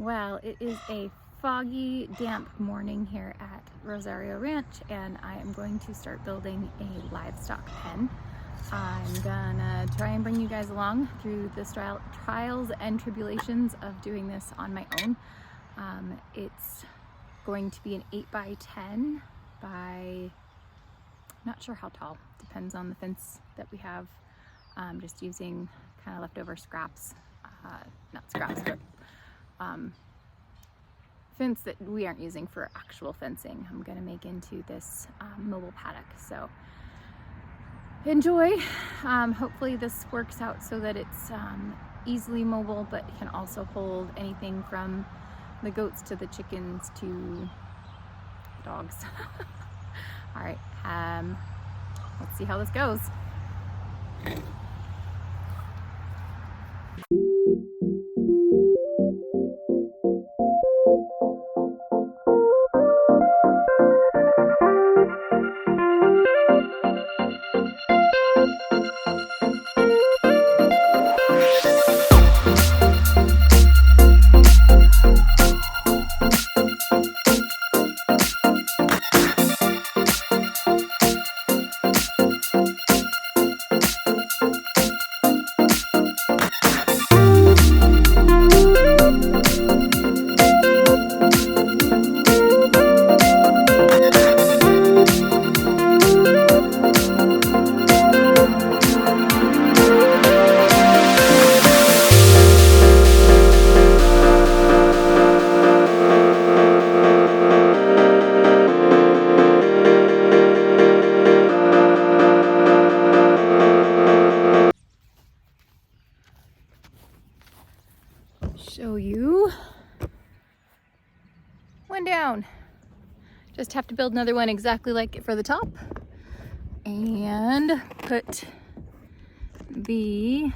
Well, it is a foggy, damp morning here at Rosario Ranch, and I am going to start building a livestock pen. I'm gonna try and bring you guys along through the trials and tribulations of doing this on my own. It's going to be an 8x10 by, not sure how tall, depends on the fence that we have. Just using kind of leftover scraps, not scraps, but fence that we aren't using for actual fencing. I'm going to make into this mobile paddock. So enjoy. Hopefully this works out so that it's easily mobile, but can also hold anything from the goats to the chickens to dogs. All right, let's see how this goes. Show you one down. Just have to build another one exactly like it for the top and put the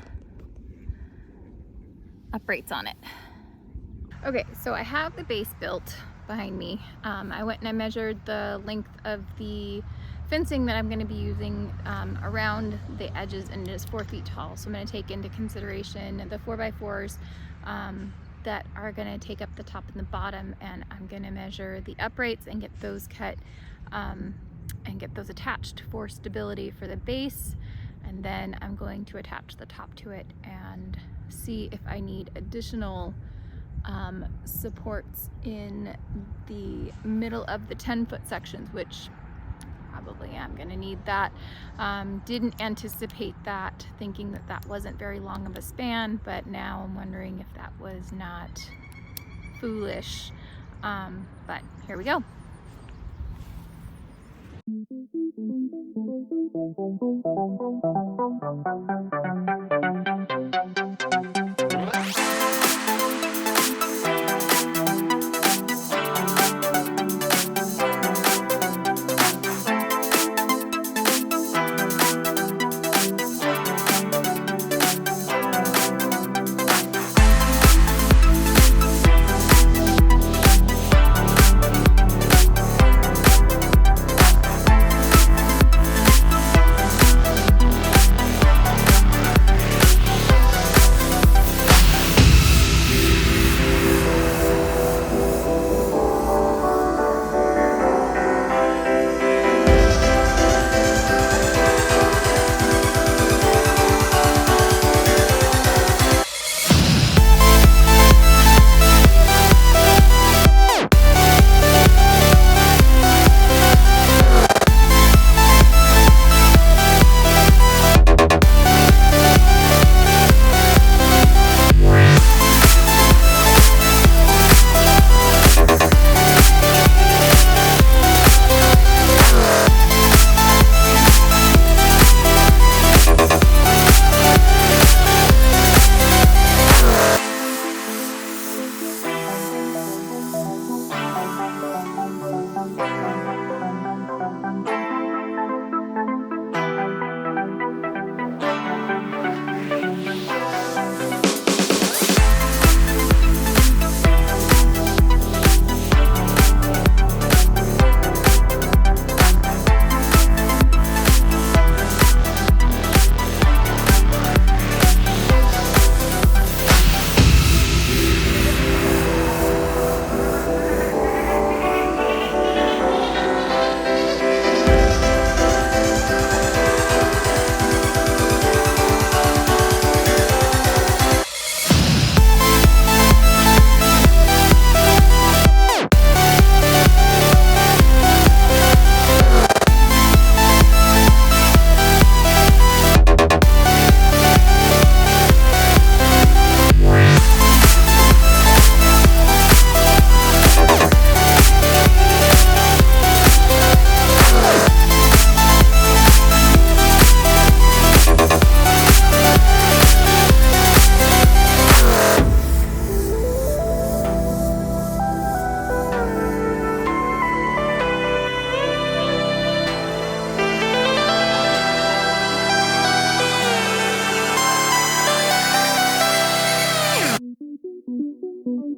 uprights on it. Okay, so I have the base built behind me. I went and I measured the length of the fencing that I'm going to be using around the edges, and it is 4 feet tall. So I'm going to take into consideration the 4x4s that are going to take up the top and the bottom, and I'm going to measure the uprights and get those cut and get those attached for stability for the base, and then I'm going to attach the top to it and see if I need additional supports in the middle of the 10-foot sections, which probably am going to need that. Didn't anticipate that, thinking that that wasn't very long of a span, but now I'm wondering if that was not foolish. But here we go.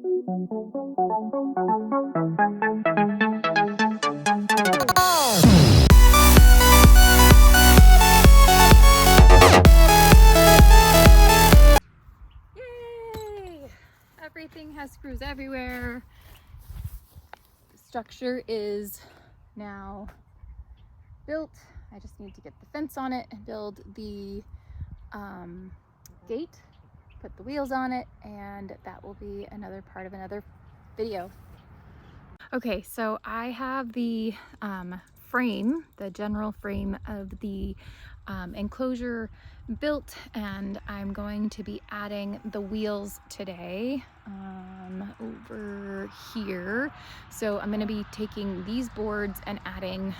Yay! Everything has screws everywhere. The structure is now built. I just need to get the fence on it and build the gate, put the wheels on it, and that will be another part of another video. Okay, so I have the frame, the general frame of the enclosure built, and I'm going to be adding the wheels today over here. So I'm going to be taking these boards and adding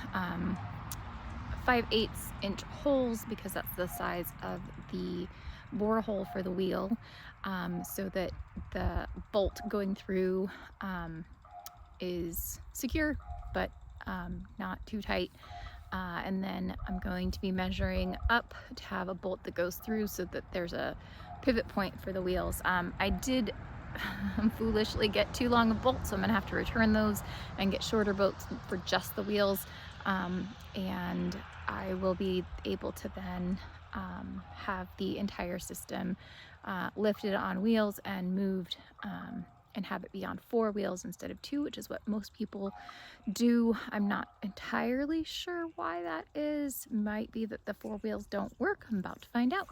5/8 inch holes, because that's the size of the bore hole for the wheel, so that the bolt going through is secure, but not too tight. And then I'm going to be measuring up to have a bolt that goes through so that there's a pivot point for the wheels. I did foolishly get too long of bolts, so I'm gonna have to return those and get shorter bolts for just the wheels. And I will be able to then have the entire system lifted on wheels and moved, and have it be on 4 wheels instead of 2, which is what most people do. I'm not entirely sure why that is. Might be that the 4 wheels don't work. I'm about to find out.